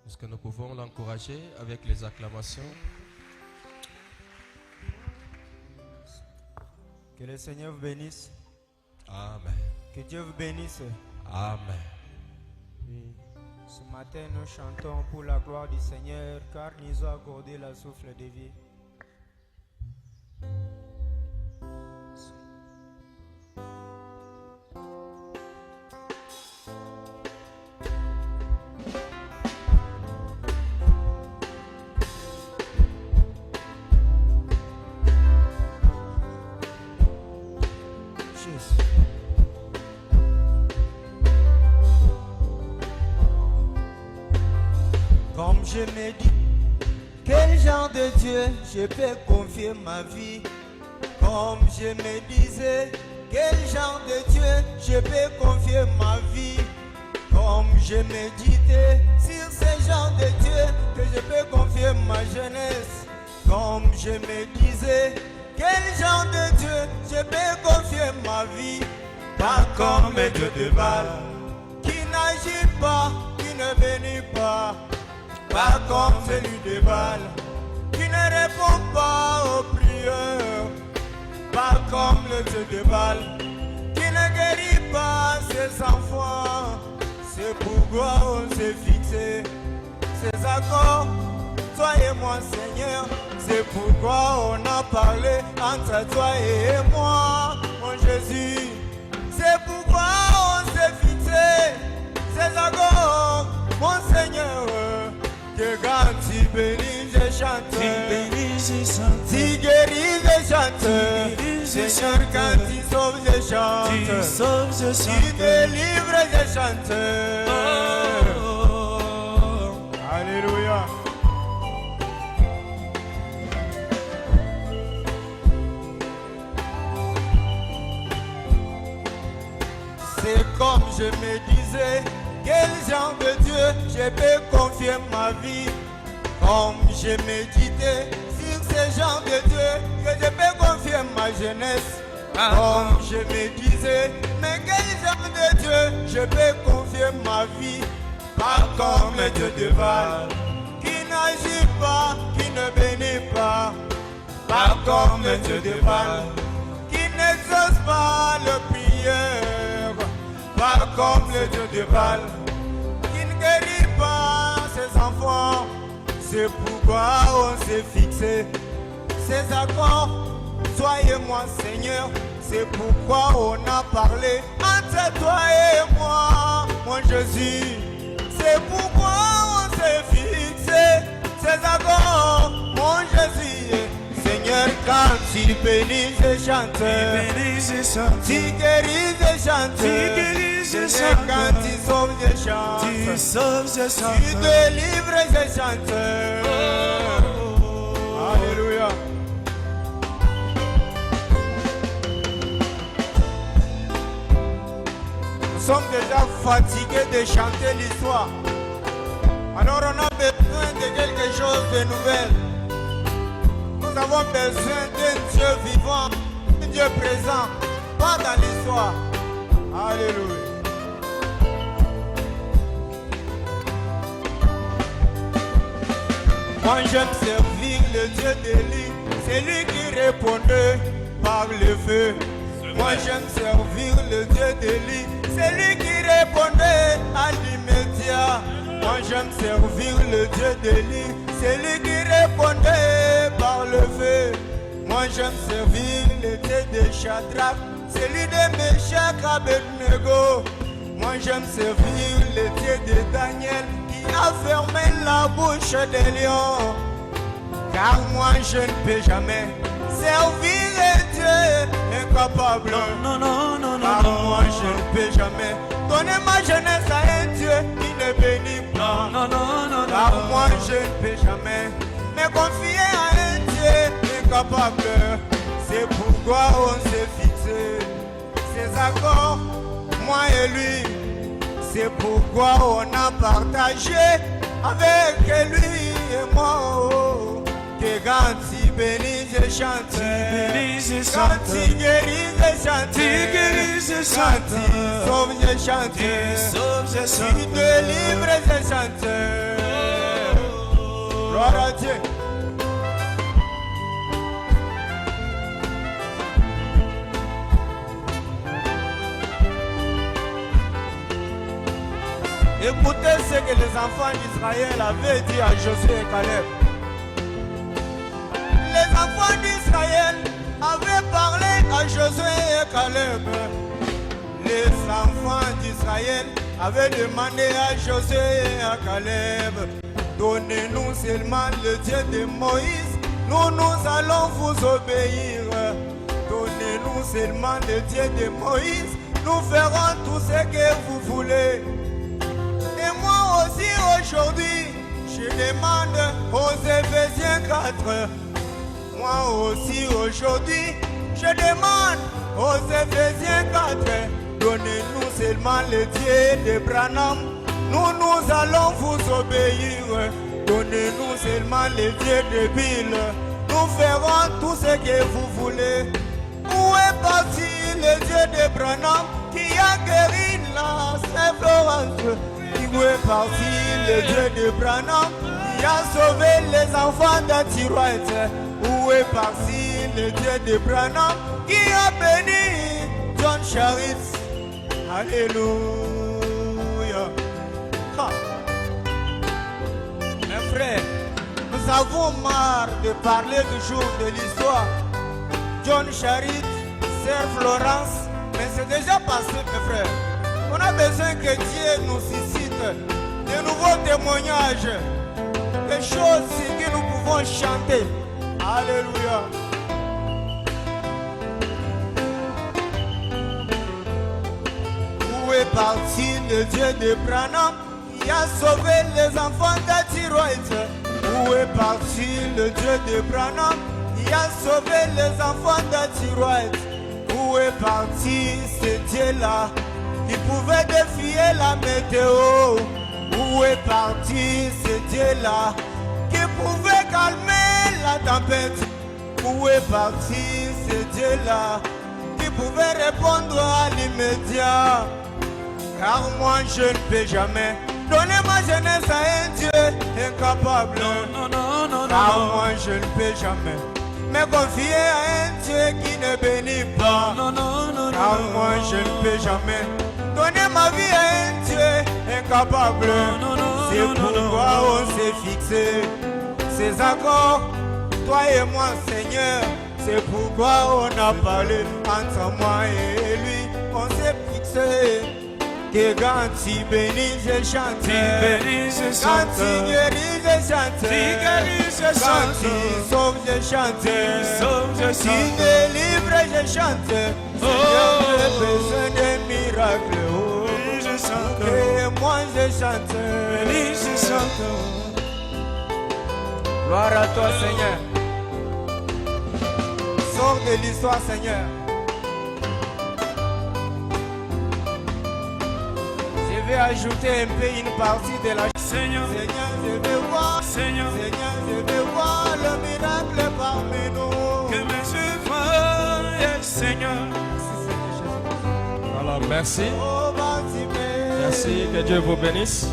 Est-ce que nous pouvons l'encourager avec les acclamations? Que le Seigneur vous bénisse. Amen. Que Dieu vous bénisse. Amen. Oui. Ce matin, nous chantons pour la gloire du Seigneur, car il nous a accordé la souffle de vie. Comme je me dis, quel genre de Dieu je peux confier ma vie? Comme je me disais, quel genre de Dieu je peux confier ma vie? Comme je méditais sur ce genre de Dieu que je peux confier ma jeunesse. Comme je me disais, quel genre de Dieu je peux confier ma vie? Pas comme le Dieu de Baal, qui n'agit pas, qui ne bénit pas. Pas comme celui de Baal, qui ne répond pas aux prières. Pas comme le Dieu de Baal, qui ne guérit pas ses enfants. C'est pourquoi on s'est fixé ces accords, toi et moi Seigneur. C'est pourquoi on a parlé entre toi et moi, mon Jésus. C'est pourquoi on s'est fixé ces accords, mon Seigneur. Que quand tu bénis, je chante. Tu bénis, je chante. Tu guéris, je chante. Seigneur, quand tu sauves, je chante. Tu sauves, je chante. Tu délivres, je chante. Alléluia. C'est comme je me disais, quel genre de Dieu je peux confier ma vie? Comme je méditais sur ce genre de Dieu que je peux confier ma jeunesse. Comme je me disais, mais quel genre de Dieu je peux confier ma vie? Pas comme le Dieu de Baal, qui n'agit pas, qui ne bénit pas. Pas comme le Dieu de Baal, qui n'exauce pas le prière. Pas comme le Dieu de Baal, qui ne guérit pas ses enfants. C'est pourquoi on s'est fixé ces accords, toi et moi Seigneur. C'est pourquoi on a parlé entre toi et moi, mon Jésus. C'est pourquoi on s'est fixé ces accords, mon Jésus. Seigneur, quand tu bénis, je chante. Tu bénis, je chante. Tu guéris, je chante. Tu guéris, je chante. Quand tu sauves, je chante. Tu sauves, je chante. Tu délivres, je chante. Alléluia. Nous sommes déjà fatigués de chanter l'histoire. Alors on a besoin de quelque chose de nouvel. Nous avons besoin d'un Dieu vivant, un Dieu présent, pas dans l'histoire. Alléluia. Moi j'aime servir le Dieu d'Élie, c'est lui qui répondait par le feu. Moi j'aime servir le Dieu d'Élie, c'est lui qui répondait à l'immédiat. Moi j'aime servir le Dieu d'Élie, c'est lui qui répondait par le feu. Moi j'aime servir le Dieu de Shadrach, c'est lui de Meshach Abednego. Moi j'aime servir le Dieu de Daniel qui a fermé la bouche des lions. Car moi je ne peux jamais servir le Dieu incapable. Non, non, non, non, car non. moi je ne peux jamais donner ma jeunesse à un Dieu qui ne bénit pas. Non, non, non, Car non. moi je ne peux jamais me confier à un Dieu incapable. C'est pourquoi on s'est fixé ces accords, moi et lui. C'est pourquoi on a partagé avec lui et moi. Oh, que quand tu bénis, je chante. Tu bénis, je Quand chante. tu guéris, je chante. Tu guéris, je Quand chante. tu sauves, je chante. Tu sauves, je Tu chante. délivres, je chante. Gloire à Dieu. Écoutez ce que les enfants d'Israël avaient dit à Josué et Caleb. Les enfants d'Israël avaient parlé à Josué et Caleb. Les enfants d'Israël avaient demandé à Josué et à Caleb, donnez-nous seulement le Dieu de Moïse, nous allons vous obéir. Donnez-nous seulement le Dieu de Moïse, nous ferons tout ce que vous voulez. Et moi aussi aujourd'hui, je demande aux Éphésiens 4. Moi aussi aujourd'hui, je demande aux Éphésiens 4. Donnez-nous seulement le Dieu de Branham, nous allons vous obéir. Donnez-nous seulement le Dieu de Bill, nous ferons tout ce que vous voulez. Où est parti le Dieu de Branham qui a guéri la Saint-Florence? Où est parti le Dieu de Branham qui a sauvé les enfants d'Antirouette? Où est parti le Dieu de Branham qui a béni John Charit? Alléluia. Ha. Mes frères, nous avons marre de parler toujours de l'histoire. John Charit, Sœur Florence, mais c'est déjà passé, mes frères. On a besoin que Dieu nous suscite de nouveaux témoignages, des choses que nous pouvons chanter. Alléluia. Où est parti le Dieu de Branham qui a sauvé les enfants d'Antirouette? Où est parti le Dieu de Branham qui a sauvé les enfants d'Antirouette? Où est parti ce Dieu-là qui pouvait défier la météo? Où est parti ce Dieu-là qui pouvait calmer la tempête? Où est parti ce Dieu-là qui pouvait répondre à l'immédiat? Car moi je ne peux jamais donner ma jeunesse à un Dieu incapable. Car moi je ne peux jamais me confier à un Dieu qui ne bénit pas. Car moi je ne peux jamais donner ma vie à un Dieu incapable. C'est pourquoi on s'est fixé ces accords, toi et moi, Seigneur. C'est pourquoi on a parlé entre moi et lui. On s'est fixé que quand tu bénis, je chante. Quand tu guéris, je chante. Quand tu sauves, je chante. Tu délivres, je chante. Seigneur, j'ai besoin de miracles. Oh, et moi, je chante. Gloire à toi, Seigneur. Sors de l'histoire, Seigneur. Je vais ajouter un peu une partie de la Seigneur, Seigneur, je vais voir. Seigneur, Seigneur, je vais voir le miracle parmi nous. que mes yeux voient, Seigneur. Alors merci. Oh, Bartimée. Merci, que Dieu vous bénisse.